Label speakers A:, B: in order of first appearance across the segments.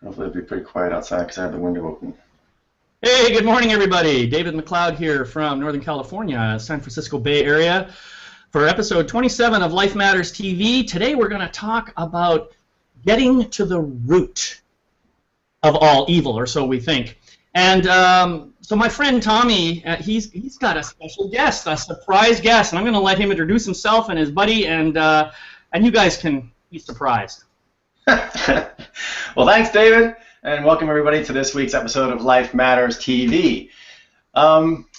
A: Hopefully it'll be pretty quiet outside because I have the window open.
B: Hey, good morning, everybody. David McLeod here from Northern California, San Francisco Bay Area, for episode 27 of Life Matters TV. Today we're going to talk about getting to the root of all evil, or so we think. And so my friend Tommy, he's got a special guest, a surprise guest, and I'm going to let him introduce himself and his buddy, and you guys can be surprised.
A: Well, thanks, David, and welcome everybody to this week's episode of Life Matters TV.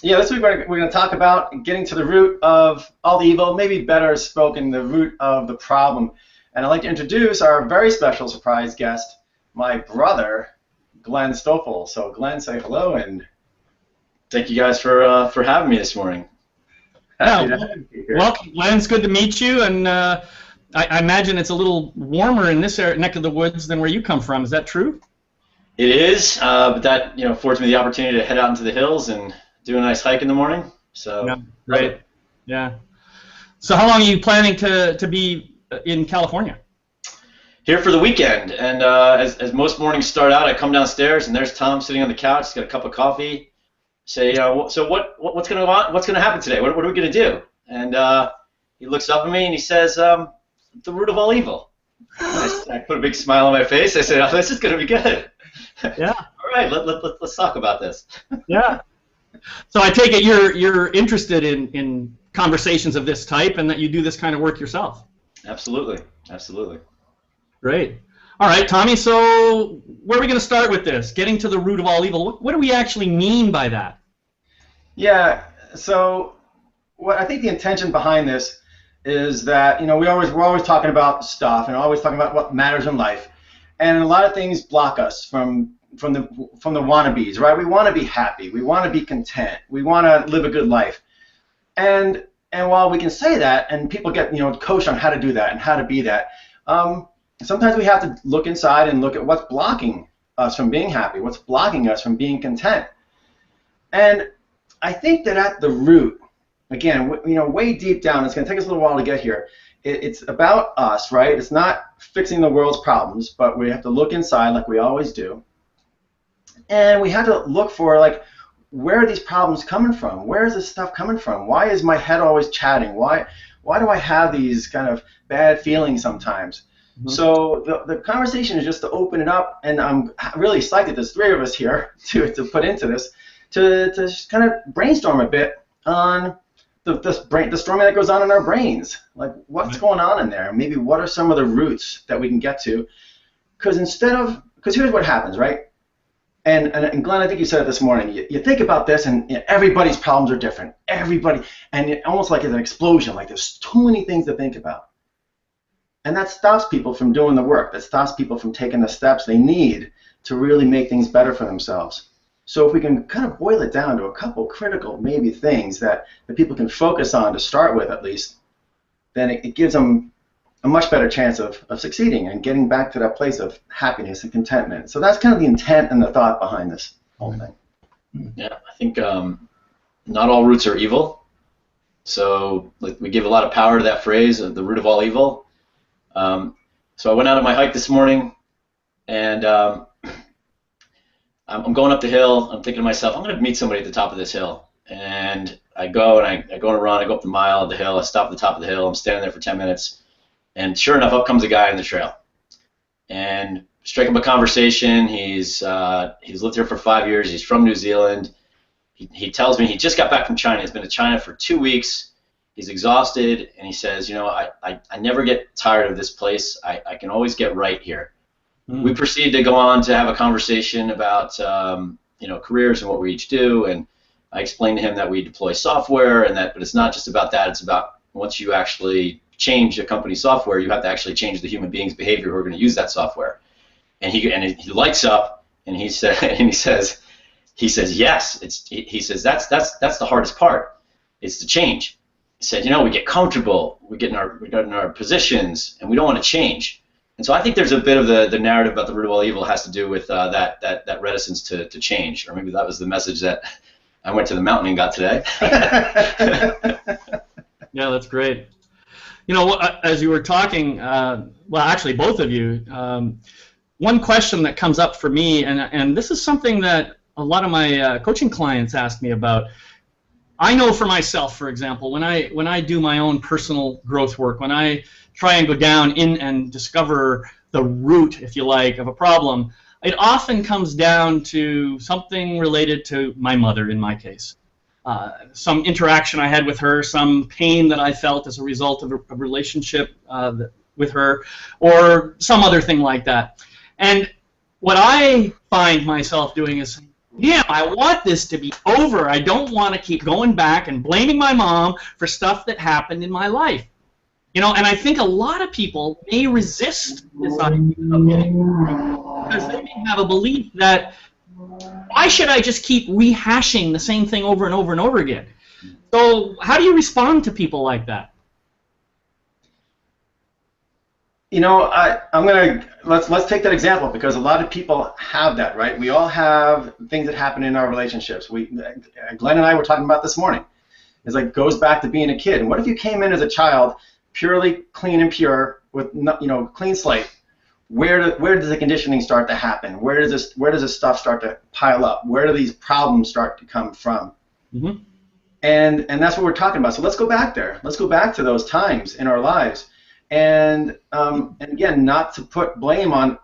A: This week we're going to talk about getting to the root of all the evil, maybe better spoken, the root of the problem. And I'd like to introduce our very special surprise guest, my brother, Glenn Stoffel. So, Glenn, say hello, and
C: thank you guys for having me this morning.
B: Welcome, Glenn. It's good to meet you, and I imagine it's a little warmer in this neck of the woods than where you come from. Is that true?
C: It is, but that affords me the opportunity to head out into the hills and do a nice hike in the morning. So
B: yeah, right, yeah. So how long are you planning to be in California?
C: Here for the weekend, and as most mornings start out, I come downstairs and there's Tom sitting on the couch, got a cup of coffee. Say, so what's going to happen today? What are we going to do? And he looks up at me and he says, the root of all evil. I put a big smile on my face. I said, oh, this is going to be good.
B: Yeah.
C: All right, let's talk about this.
B: Yeah. So I take it you're interested in conversations of this type, and that you do this kind of work yourself.
C: Absolutely. Absolutely.
B: Great. All right, Tommy, so where are we going to start with this? Getting to the root of all evil. What do we actually mean by that?
A: Yeah, so what I think the intention behind this is that, we're always talking about stuff and always talking about what matters in life. And a lot of things block us from the wannabes, right? We want to be happy. We want to be content. We want to live a good life. And while we can say that, and people get coached on how to do that and how to be that, sometimes we have to look inside and look at what's blocking us from being happy, what's blocking us from being content. And I think that at the root, again, way deep down, it's going to take us a little while to get here. It's about us, right? It's not fixing the world's problems, but we have to look inside like we always do. And we have to look for, where are these problems coming from? Where is this stuff coming from? Why is my head always chatting? Why do I have these kind of bad feelings sometimes? Mm-hmm. So the conversation is just to open it up, and I'm really psyched that there's three of us here to put into this, to just kind of brainstorm a bit on the storming that goes on in our brains. Like, what's going on in there? Maybe what are some of the roots that we can get to? Because here's what happens, right? And Glenn, I think you said it this morning. You think about this, and everybody's problems are different. Everybody, and it almost like it's an explosion. Like, there's too many things to think about. And that stops people from doing the work. That stops people from taking the steps they need to really make things better for themselves. So if we can kind of boil it down to a couple critical maybe things that people can focus on to start with at least, then it gives them a much better chance of succeeding and getting back to that place of happiness and contentment. So that's kind of the intent and the thought behind this whole thing.
C: Yeah, I think not all roots are evil. So we give a lot of power to that phrase, the root of all evil. So I went out on my hike this morning, and I'm going up the hill. I'm thinking to myself, I'm going to meet somebody at the top of this hill. And I go on a run. I go up the mile of the hill. I stop at the top of the hill. I'm standing there for 10 minutes. And sure enough, up comes a guy on the trail. And strike up a conversation. He's lived here for 5 years. He's from New Zealand. He tells me he just got back from China. He's been to China for 2 weeks. He's exhausted. And he says, I never get tired of this place. I can always get right here. We proceed to go on to have a conversation about careers and what we each do, and I explained to him that we deploy software, but it's not just about that. It's about once you actually change a company's software, you have to actually change the human being's behavior who are going to use that software. And he lights up, and he says yes. He says that's the hardest part. It's the change. He said, we get comfortable, we get in our positions, and we don't want to change. And so I think there's a bit of the narrative about the root of all evil has to do with that reticence to change, or maybe that was the message that I went to the mountain and got today.
B: Yeah, that's great. As you were talking, well, actually both of you, one question that comes up for me, and this is something that a lot of my coaching clients ask me about. I know for myself, for example, when I do my own personal growth work, when I try and go down in and discover the root, if you like, of a problem, it often comes down to something related to my mother, in my case. Some interaction I had with her, some pain that I felt as a result of a relationship with her, or some other thing like that. And what I find myself doing is, yeah, I want this to be over. I don't want to keep going back and blaming my mom for stuff that happened in my life. You know, and I think a lot of people may resist this idea of getting over because they may have a belief that, why should I just keep rehashing the same thing over and over and over again? So how do you respond to people like that?
A: You know, let's take that example, because a lot of people have that, right? We all have things that happen in our relationships. Glenn and I were talking about this morning. It's like, goes back to being a kid. And what if you came in as a child, purely clean and pure, with clean slate? Where does the conditioning start to happen? Where does this stuff start to pile up? Where do these problems start to come from?
B: Mm-hmm.
A: And that's what we're talking about. So let's go back there. Let's go back to those times in our lives. And again, not to put blame on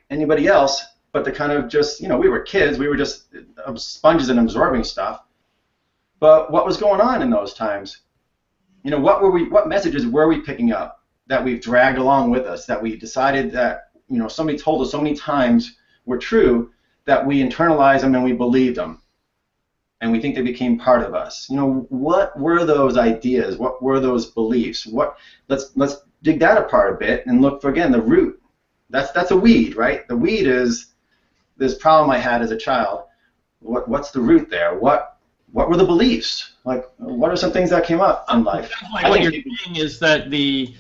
A: anybody else, but to kind of just, we were kids, we were just sponges and absorbing stuff. But what was going on in those times? What messages were we picking up that we've dragged along with us, that we decided that, somebody told us so many times were true, that we internalized them and we believed them, and we think they became part of us. What were those ideas? What were those beliefs? Let's dig that apart a bit and look for, again, the root. That's a weed, right? The weed is this problem I had as a child. What's the root there? What were the beliefs? Like, what are some things that came up in life?
B: What you're saying is that the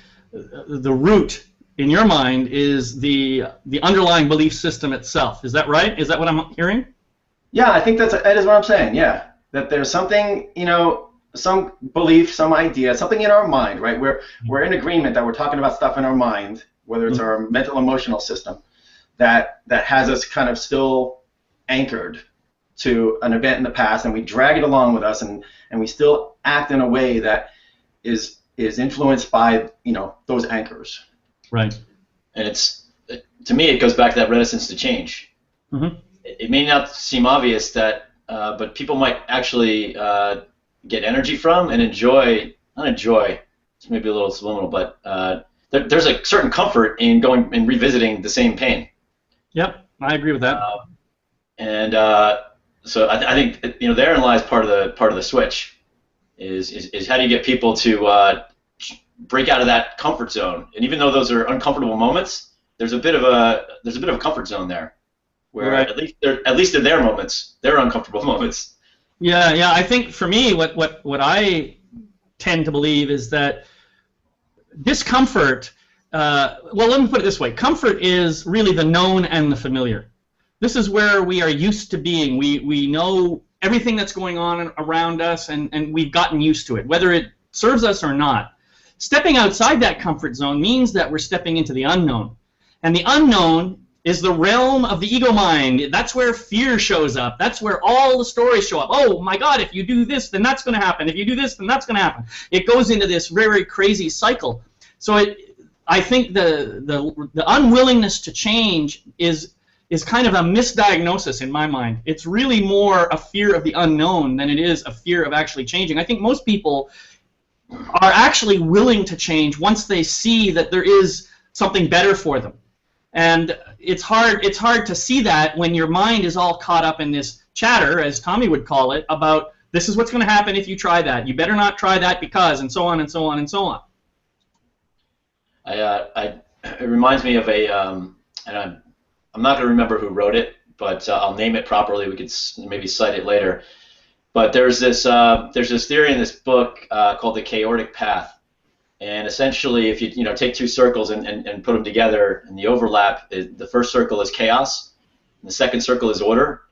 B: root in your mind is the underlying belief system itself. Is that right? Is that what I'm hearing?
A: Yeah, I think that is what I'm saying. Yeah, that there's something, some belief, some idea, something in our mind, right? We're in agreement that we're talking about stuff in our mind, whether it's our mental emotional system, that has us kind of still anchored to an event in the past, and we drag it along with us, and we still act in a way that is influenced by those anchors.
B: Right.
C: And to me, it goes back to that reticence to change.
B: Mm-hmm.
C: It may not seem obvious but people might actually get energy from and not enjoy, it's maybe a little subliminal, but there's a certain comfort in going and revisiting the same pain.
B: Yep, I agree with that.
C: So I think therein lies part of the switch, is how do you get people to break out of that comfort zone? And even though those are uncomfortable moments, there's a bit of a comfort zone there, where
B: right.
C: at least in their moments, they're uncomfortable moments.
B: Yeah. I think for me, what I tend to believe is that discomfort. Well, let me put it this way: comfort is really the known and the familiar. This is where we are used to being. We know everything that's going on around us, and we've gotten used to it, whether it serves us or not. Stepping outside that comfort zone means that we're stepping into the unknown. And the unknown is the realm of the ego mind. That's where fear shows up. That's where all the stories show up. Oh my God, if you do this, then that's going to happen. If you do this, then that's going to happen. It goes into this very, very crazy cycle. So I think the unwillingness to change is kind of a misdiagnosis in my mind. It's really more a fear of the unknown than it is a fear of actually changing. I think most people are actually willing to change once they see that there is something better for them. And it's hard to see that when your mind is all caught up in this chatter, as Tommy would call it, about this is what's going to happen if you try that. You better not try that because, and so on and so on and so on.
C: It reminds me of and I'm not going to remember who wrote it, but I'll name it properly. We could maybe cite it later. But there's this theory in this book called the chaotic path, and essentially, if you take two circles and put them together, and the overlap, the first circle is chaos, and the second circle is order,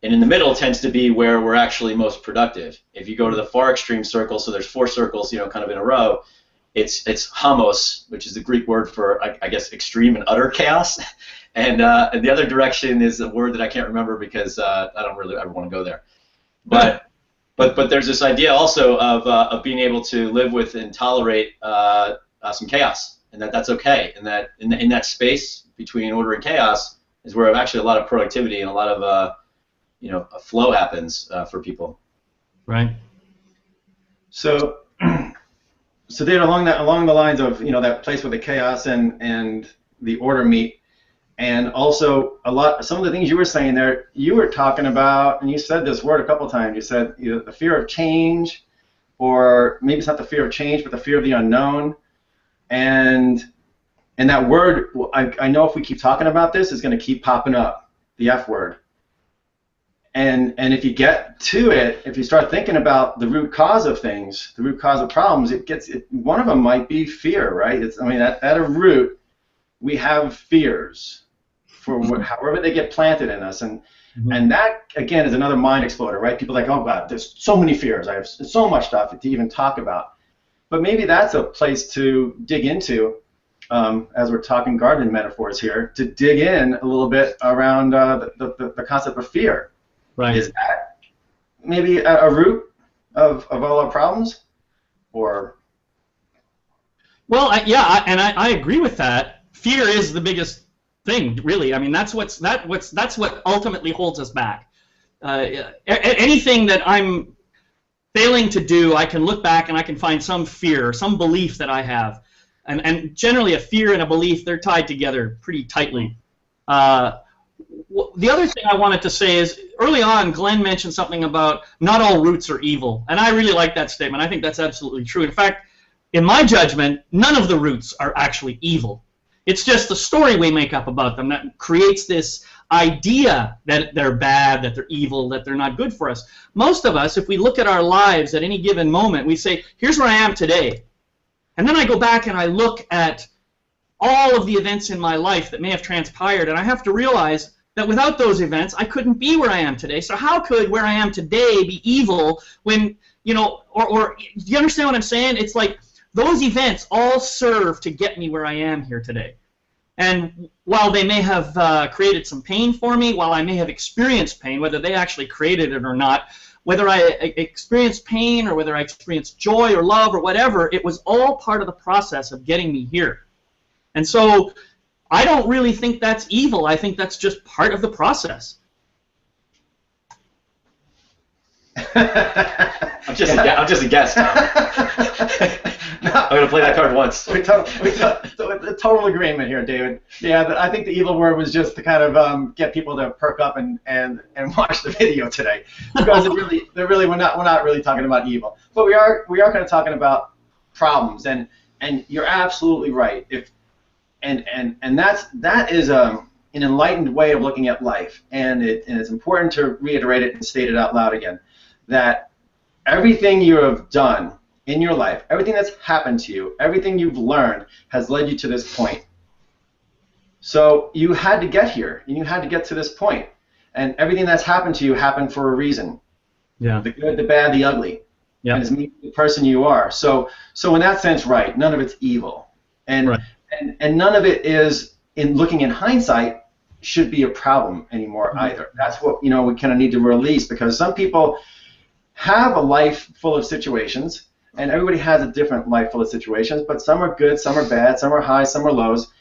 C: and in the middle tends to be where we're actually most productive. If you go to the far extreme circle, so there's four circles, kind of in a row, it's homos, which is the Greek word for I guess extreme and utter chaos. And the other direction is a word that I can't remember because I don't really ever want to go there. But there's this idea also of being able to live with and tolerate some chaos, and that's okay, and that in that space between order and chaos is where actually a lot of productivity and a lot of a flow happens for people.
B: Right.
A: So Dave, along the lines of that place where the chaos and the order meet, and also some of the things you were saying there, you were talking about, and you said this word a couple times. You said the fear of change, or maybe it's not the fear of change, but the fear of the unknown, and that word, I know if we keep talking about this, is going to keep popping up, the F word. And if you get to it, if you start thinking about the root cause of things, the root cause of problems, one of them might be fear, right? At a root, we have fears for however they get planted in us, and that again is another mind exploder, right? People are like, oh God, there's so many fears. I have so much stuff to even talk about. But maybe that's a place to dig into, as we're talking gardening metaphors here, to dig in a little bit around the concept of fear.
B: Right.
A: Is that maybe a root of all our problems, or?
B: Well, I agree with that. Fear is the biggest thing, really. I mean, that's what ultimately holds us back. Anything that I'm failing to do, I can look back and I can find some fear, some belief that I have, and generally a fear and a belief, they're tied together pretty tightly. The other thing I wanted to say is, early on, Glenn mentioned something about not all roots are evil, and I really like that statement. I think that's absolutely true. In fact, in my judgment, none of the roots are actually evil. It's just the story we make up about them that creates this idea that they're bad, that they're evil, that they're not good for us. Most of us, if we look at our lives at any given moment, we say, here's where I am today. And then I go back and I look at all of the events in my life that may have transpired, and I have to realize that without those events, I couldn't be where I am today. So how could where I am today be evil when, or do you understand what I'm saying? It's like those events all serve to get me where I am here today. And while they may have created some pain for me, while I may have experienced pain, whether they actually created it or not, whether I experienced pain or whether I experienced joy or love or whatever, it was all part of the process of getting me here. And so I don't really think that's evil. I think that's just part of the process.
C: I'm just a guest, Tom. I'm going to play that card once.
A: We total agreement here, David. Yeah, I think the evil word was just to kind of get people to perk up and watch the video today, because we're not really talking about evil, but we are kind of talking about problems, and you're absolutely right. That is an enlightened way of looking at life, and it's important to reiterate it and state it out loud again, that everything you have done in your life, everything that's happened to you, everything you've learned has led you to this point. So you had to get here, and you had to get to this point, and everything that's happened to you happened for a reason.
B: Yeah.
A: The good, the bad, the ugly.
B: Yeah.
A: And it's me, the person you are. So in that sense, right, none of it's evil. And
B: right.
A: And none of it is, in looking in hindsight, should be a problem anymore either. That's what we kind of need to release, because some people have a life full of situations, and everybody has a different life full of situations, but some are good, some are bad, some are highs, some are lows,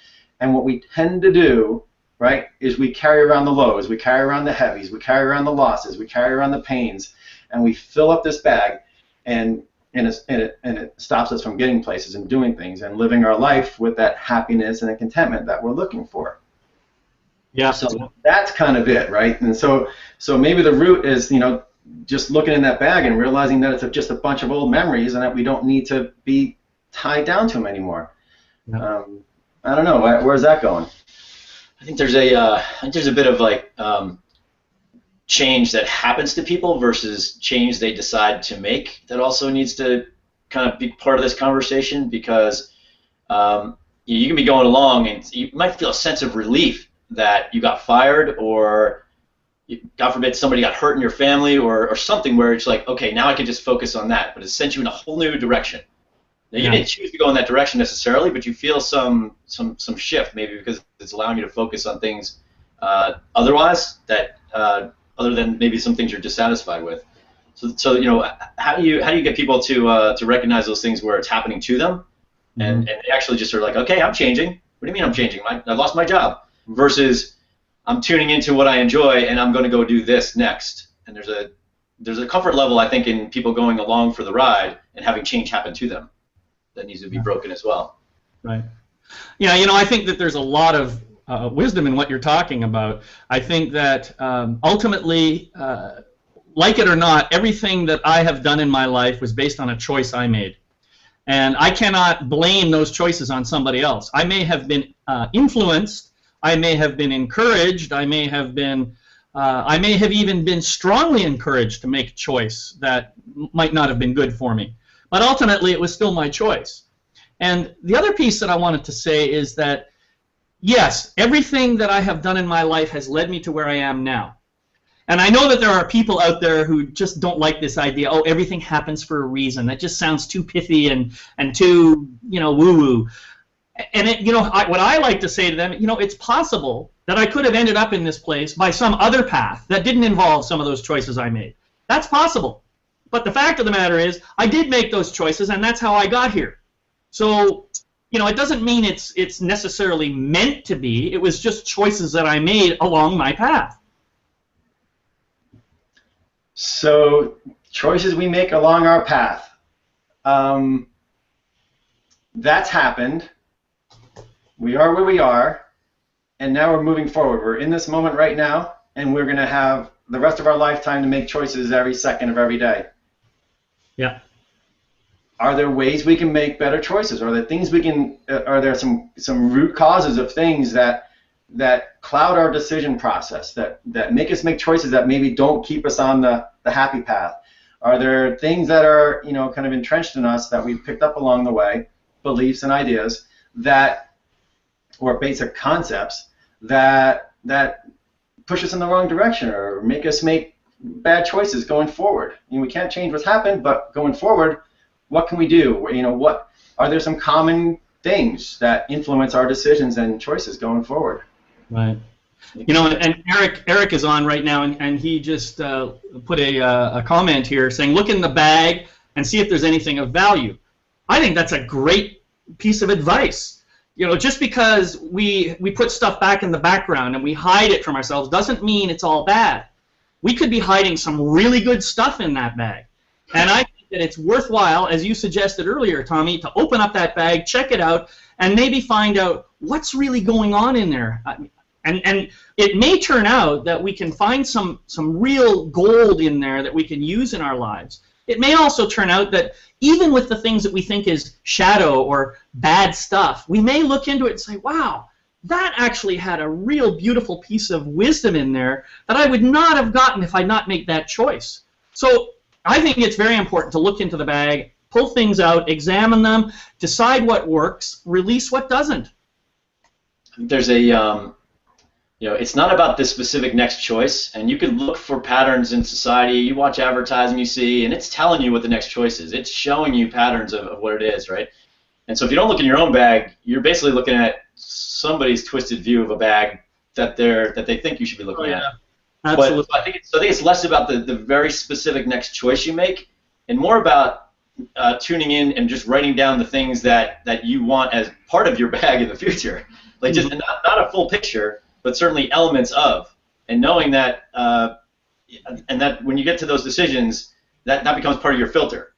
A: and what we tend to do, right, is we carry around the lows, we carry around the heavies, we carry around the losses, we carry around the pains, and we fill up this bag, and it stops us from getting places and doing things and living our life with that happiness and the contentment that we're looking for.
B: Yeah.
A: So that's kind of it, right? And so maybe the root is, just looking in that bag and realizing that it's just a bunch of old memories and that we don't need to be tied down to them anymore. Yeah. I don't know. Where's that going?
C: I think there's a bit of like change that happens to people versus change they decide to make that also needs to kind of be part of this conversation, because you can be going along and you might feel a sense of relief that you got fired, or God forbid somebody got hurt in your family, or something where it's like, okay, now I can just focus on that, but it sent you in a whole new direction. Now, you didn't choose to go in that direction necessarily, but you feel some shift, maybe because it's allowing you to focus on things otherwise that other than maybe some things you're dissatisfied with. So you know, how do you get people to recognize those things where it's happening to them, and they actually just are like, okay, I'm changing. What do you mean I'm changing? I lost my job. Versus I'm tuning into what I enjoy and I'm going to go do this next. And there's a comfort level, I think, in people going along for the ride and having change happen to them that needs to be broken as well.
B: Right. Yeah, you know, I think that there's a lot of wisdom in what you're talking about. I think that ultimately, like it or not, everything that I have done in my life was based on a choice I made. And I cannot blame those choices on somebody else. I may have been influenced, I may have been encouraged, I may have even been strongly encouraged to make a choice that might not have been good for me. But ultimately, it was still my choice. And the other piece that I wanted to say is that, yes, everything that I have done in my life has led me to where I am now. And I know that there are people out there who just don't like this idea, oh, everything happens for a reason. That just sounds too pithy and too, you know, woo-woo. And, you know, what I like to say to them, you know, it's possible that I could have ended up in this place by some other path that didn't involve some of those choices I made. That's possible. But the fact of the matter is, I did make those choices, and that's how I got here. So, you know, it doesn't mean it's necessarily meant to be. It was just choices that I made along my path.
A: So, choices we make along our path. That's happened. We are where we are, and now we're moving forward. We're in this moment right now, and we're going to have the rest of our lifetime to make choices every second of every day.
B: Yeah.
A: Are there ways we can make better choices? Are there things we can? Are there some root causes of things that cloud our decision process, that make us make choices that maybe don't keep us on the happy path? Are there things that are, you know, kind of entrenched in us that we've picked up along the way, beliefs and ideas or basic concepts that push us in the wrong direction or make us make bad choices going forward? You know, we can't change what's happened, but going forward, what can we do? You know, what are there some common things that influence our decisions and choices going forward?
B: Right. You know, and Eric is on right now, and he just put a comment here saying, look in the bag and see if there's anything of value. I think that's a great piece of advice. You know, just because we put stuff back in the background and we hide it from ourselves doesn't mean it's all bad. We could be hiding some really good stuff in that bag. And I think that it's worthwhile, as you suggested earlier, Tommy, to open up that bag, check it out, and maybe find out what's really going on in there. And it may turn out that we can find some real gold in there that we can use in our lives. It may also turn out that even with the things that we think is shadow or bad stuff, we may look into it and say, wow, that actually had a real beautiful piece of wisdom in there that I would not have gotten if I'd not made that choice. So I think it's very important to look into the bag, pull things out, examine them, decide what works, release what doesn't.
C: There's a you know, it's not about this specific next choice, and you can look for patterns in society. You watch advertising, you see, and it's telling you what the next choice is. It's showing you patterns of what it is, right? And so if you don't look in your own bag, you're basically looking at somebody's twisted view of a bag that they think you should be looking at.
B: Absolutely.
C: But I think it's less about the very specific next choice you make, and more about tuning in and just writing down the things that you want as part of your bag in the future. Like just not a full picture, but certainly elements of, and knowing that, and that when you get to those decisions, that becomes part of your filter.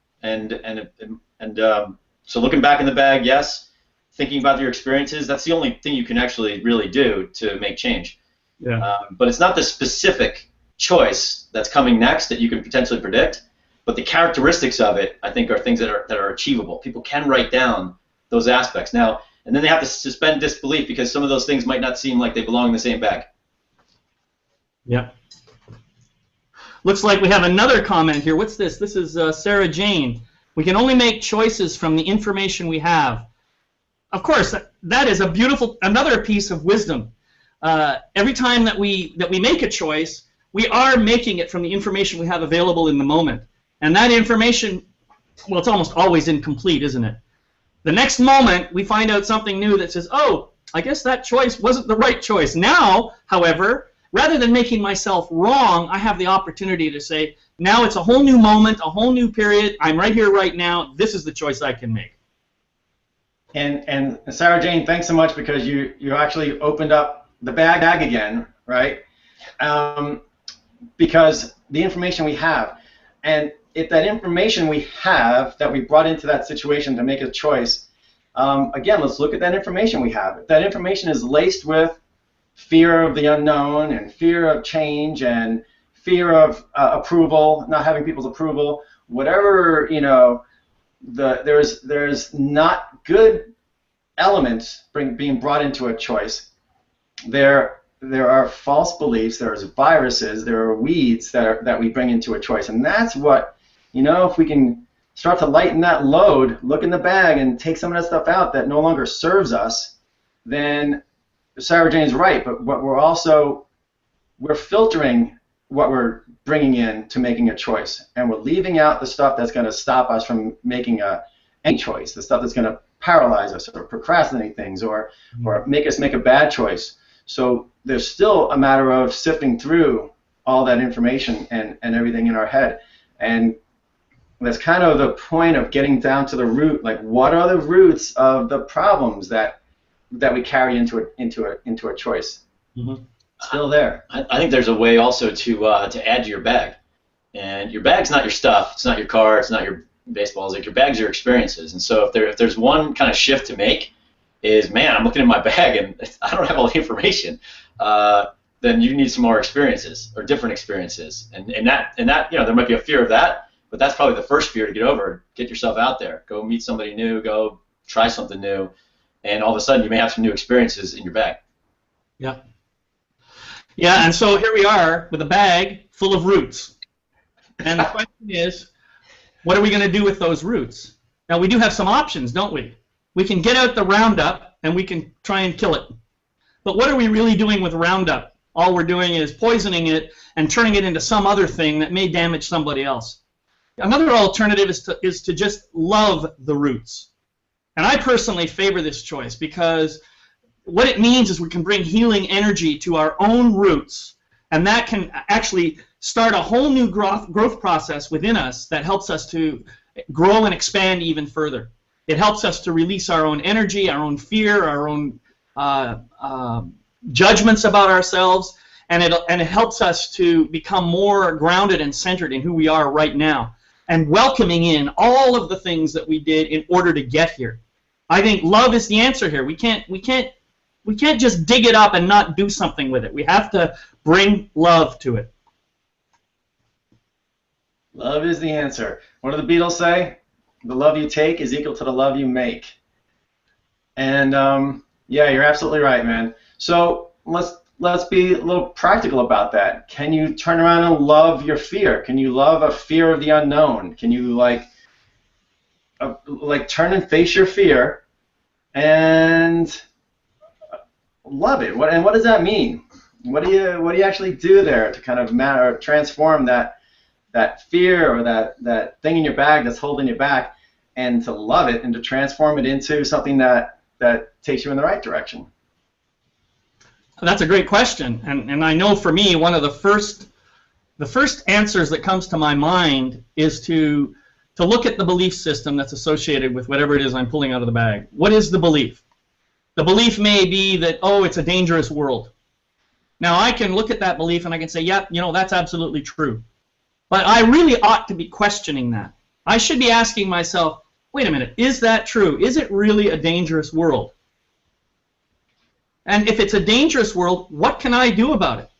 C: So looking back in the bag, yes. Thinking about your experiences, that's the only thing you can actually really do to make change.
B: Yeah.
C: But it's not the specific choice that's coming next that you can potentially predict, but the characteristics of it, I think, are things that are achievable. People can write down those aspects. Now, and then they have to suspend disbelief because some of those things might not seem like they belong in the same bag.
B: Yeah. Looks like we have another comment here. What's this? This is Sarah Jane. We can only make choices from the information we have. Of course, that is another piece of wisdom. Every time that we make a choice, we are making it from the information we have available in the moment. And that information, well, it's almost always incomplete, isn't it? The next moment, we find out something new that says, oh, I guess that choice wasn't the right choice. Now, however, rather than making myself wrong, I have the opportunity to say, now it's a whole new moment, a whole new period. I'm right here, right now. This is the choice I can make.
A: And Sarah Jane, thanks so much, because you actually opened up the bag again, right? Because the information we have, and if that information we have that we brought into that situation to make a choice, again, let's look at that information we have. If that information is laced with fear of the unknown and fear of change and fear of approval, not having people's approval, whatever, you know, there's not good elements being brought into a choice. There are false beliefs, there's viruses, there are weeds that we bring into a choice, and that's what, you know, if we can start to lighten that load, look in the bag and take some of that stuff out that no longer serves us, then Sarah Jane's right, but what we're filtering what we're bringing in to making a choice, and we're leaving out the stuff that's going to stop us from making any choice, the stuff that's going to paralyze us or procrastinate things or make us make a bad choice. So there's still a matter of sifting through all that information and everything in our head, and that's kind of the point of getting down to the root. Like, what are the roots of the problems that we carry into a choice?
B: Mm-hmm.
A: Still there.
C: I think there's a way also to add to your bag, and your bag's not your stuff. It's not your car. It's not your baseballs. Like, your bag's your experiences. And so if there's one kind of shift to make, is, man, I'm looking in my bag and I don't have all the information. Then you need some more experiences or different experiences, and that you know, there might be a fear of that, but that's probably the first fear to get over. Get yourself out there. Go meet somebody new. Go try something new, and all of a sudden you may have some new experiences in your bag.
B: Yeah. Yeah, and so here we are with a bag full of roots. And the question is, what are we going to do with those roots? Now, we do have some options, don't we? We can get out the Roundup and we can try and kill it. But what are we really doing with Roundup? All we're doing is poisoning it and turning it into some other thing that may damage somebody else. Another alternative is to just love the roots. And I personally favor this choice, because what it means is we can bring healing energy to our own roots, and that can actually start a whole new growth process within us that helps us to grow and expand even further. It helps us to release our own energy, our own fear, our own judgments about ourselves, and it helps us to become more grounded and centered in who we are right now, and welcoming in all of the things that we did in order to get here. I think love is the answer here. We can't just dig it up and not do something with it. We have to bring love to it.
A: Love is the answer. What do the Beatles say? The love you take is equal to the love you make. And yeah, you're absolutely right, man. So let's be a little practical about that. Can you turn around and love your fear? Can you love a fear of the unknown? Can you like turn and face your fear and love it? What does that mean? What do you actually do there to kind of transform that fear or that thing in your bag that's holding you back, and to love it and to transform it into something that takes you in the right direction?
B: That's a great question, and I know for me, one of the first answers that comes to my mind is to look at the belief system that's associated with whatever it is I'm pulling out of the bag. What is the belief? The belief may be that, oh, it's a dangerous world. Now, I can look at that belief and I can say, yeah, you know, that's absolutely true. But I really ought to be questioning that. I should be asking myself, wait a minute, is that true? Is it really a dangerous world? And if it's a dangerous world, what can I do about it?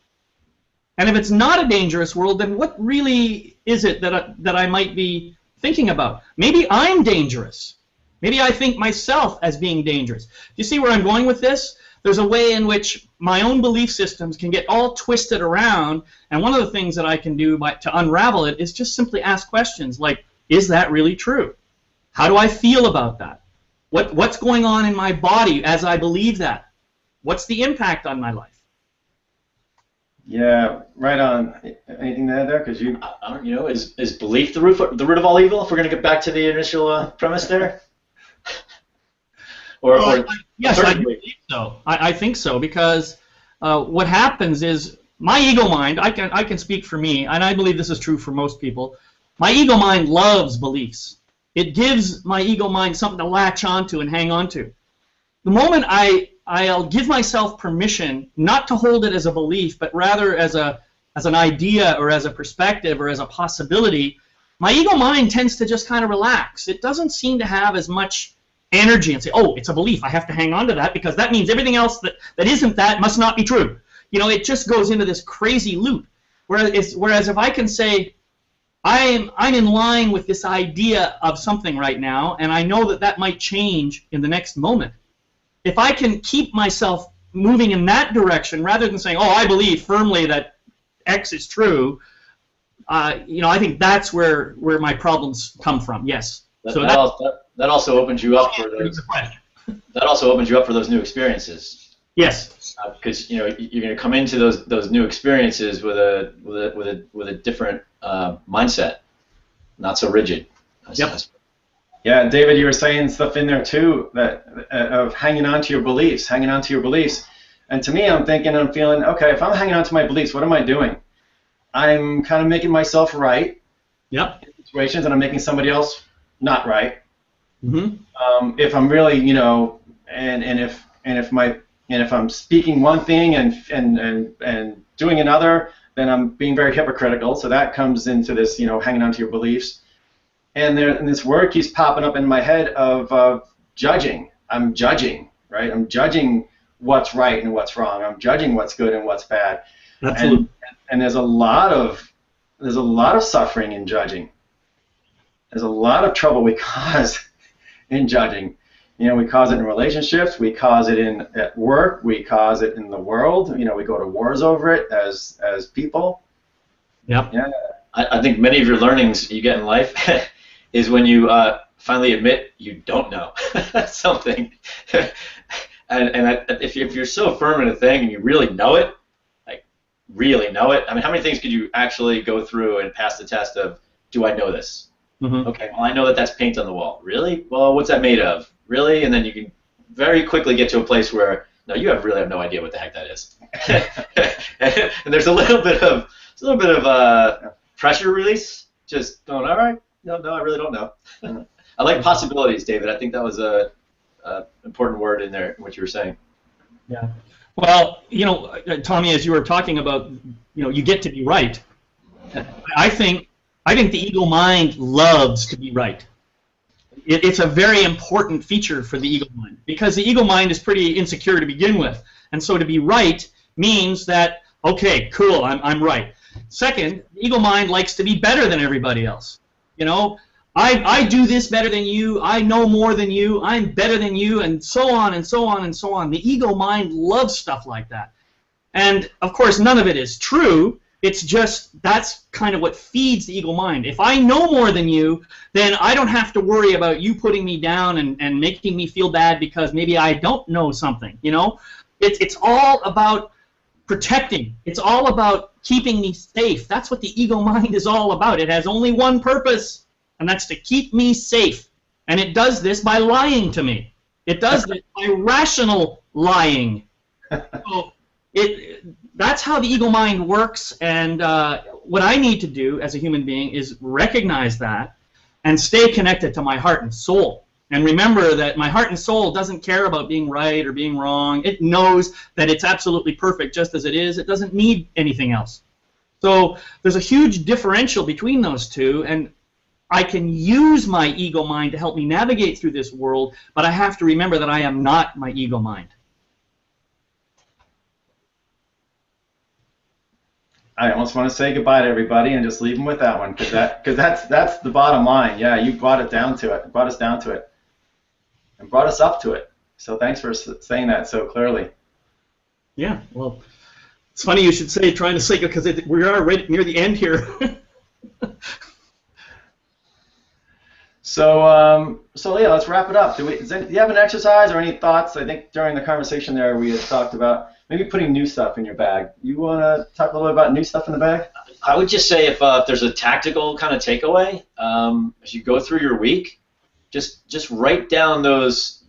B: And if it's not a dangerous world, then what really is it that I might be thinking about? Maybe I'm dangerous. Maybe I think myself as being dangerous. Do you see where I'm going with this? There's a way in which my own belief systems can get all twisted around, and one of the things that I can do to unravel it is just simply ask questions like, is that really true? How do I feel about that? What's going on in my body as I believe that? What's the impact on my life?
A: Yeah, right on. Anything to add there? Because you
C: know, is belief the root of all evil? If we're going to get back to the initial premise there. or
B: yes, I believe so. I think so, because what happens is my ego mind, I can speak for me, and I believe this is true for most people. My ego mind loves beliefs. It gives my ego mind something to latch onto and hang on to. The moment I'll give myself permission not to hold it as a belief, but rather as an idea or as a perspective or as a possibility, my ego mind tends to just kind of relax. It doesn't seem to have as much energy and say, oh, it's a belief, I have to hang on to that because that means everything else that isn't that must not be true. You know, it just goes into this crazy loop. Whereas if I can say, I'm in line with this idea of something right now, and I know that that might change in the next moment. If I can keep myself moving in that direction rather than saying, oh, I believe firmly that X is true, you know, I think that's where my problems come from. Yes.
C: That also opens you up for those. That also opens you up for those new experiences.
B: Yes.
C: Because you know you're going to come into those new experiences with a different mindset, not so rigid.
B: Yep.
A: Yeah, David, you were saying stuff in there too that of hanging on to your beliefs, And to me, I'm thinking, I'm feeling, okay, if I'm hanging on to my beliefs, what am I doing? I'm kind of making myself right.
B: Yep.
A: In situations, and I'm making somebody else not right.
B: Mm-hmm.
A: If I'm really, you know, and if I'm speaking one thing and doing another, then I'm being very hypocritical. So that comes into this, you know, hanging on to your beliefs. And this word keeps popping up in my head of judging. I'm judging, right? I'm judging what's right and what's wrong. I'm judging what's good and what's bad.
B: Absolutely.
A: And there's a lot of suffering in judging. There's a lot of trouble we cause in judging. You know, we cause it in relationships. We cause it at work. We cause it in the world. You know, we go to wars over it as people.
B: Yep.
A: Yeah.
C: I think many of your learnings you get in life is when you finally admit you don't know something. and if you're so firm in a thing and you really know it, like really know it, I mean, how many things could you actually go through and pass the test of, do I know this?
B: Mm-hmm.
C: Okay, well, I know that that's paint on the wall. Really? Well, what's that made of? Really? And then you can very quickly get to a place where, no, you really have no idea what the heck that is. And there's a little bit of pressure release, just going, all right, no, I really don't know. I like possibilities, David. I think that was a important word in there, what you were saying.
B: Yeah. Well, you know, Tommy, as you were talking about, you know, you get to be right. I think the ego mind loves to be right. It's a very important feature for the ego mind because the ego mind is pretty insecure to begin with, and so to be right means that, okay, cool, I'm right. Second, the ego mind likes to be better than everybody else. You know, I do this better than you, I know more than you, I'm better than you, and so on and so on and so on. The ego mind loves stuff like that. And, of course, none of it is true. It's just that's kind of what feeds the ego mind. If I know more than you, then I don't have to worry about you putting me down and making me feel bad because maybe I don't know something, you know? It's all about protecting. It's all about keeping me safe. That's what the ego mind is all about. It has only one purpose, and that's to keep me safe. And it does this by lying to me. It does this by rational lying. So that's how the ego mind works, and what I need to do as a human being is recognize that and stay connected to my heart and soul. And remember that my heart and soul doesn't care about being right or being wrong. It knows that it's absolutely perfect just as it is. It doesn't need anything else. So there's a huge differential between those two, and I can use my ego mind to help me navigate through this world, but I have to remember that I am not my ego mind.
A: I almost want to say goodbye to everybody and just leave them with that one, because that's the bottom line. Yeah, you brought us down to it, and brought us up to it. So thanks for saying that so clearly.
B: Yeah, well, it's funny you should say trying to say it because we are right near the end here.
A: So yeah, let's wrap it up. Do you have an exercise or any thoughts? I think during the conversation there we had talked about maybe putting new stuff in your bag. You want to talk a little bit about new stuff in the bag?
C: I would just say if there's a tactical kind of takeaway, as you go through your week, just write down those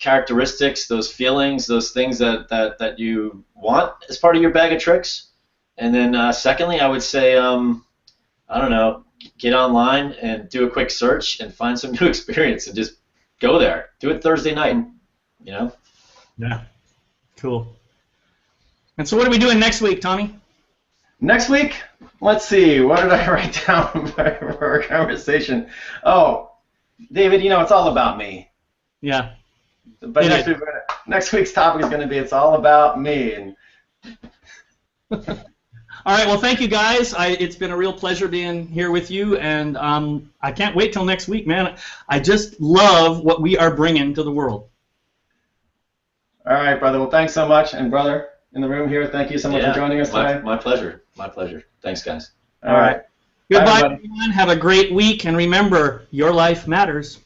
C: characteristics, those feelings, those things that you want as part of your bag of tricks. And then secondly, I would say, I don't know, get online and do a quick search and find some new experience and just go there. Do it Thursday night, you know?
B: Yeah, cool. And so what are we doing next week, Tommy?
A: Next week, let's see, what did I write down for our conversation? Oh, David, you know, it's all about me.
B: Yeah.
A: But next week's topic is going to be it's all about me. And
B: all right, well, thank you, guys. It's been a real pleasure being here with you, and I can't wait till next week, man. I just love what we are bringing to the world.
A: All right, brother. Well, thanks so much. And, brother, in the room here, thank you so much for joining us today.
C: My pleasure. My pleasure. Thanks, guys.
A: All right.
B: Goodbye,
A: Bye,
B: everyone. Have a great week, and remember, your life matters.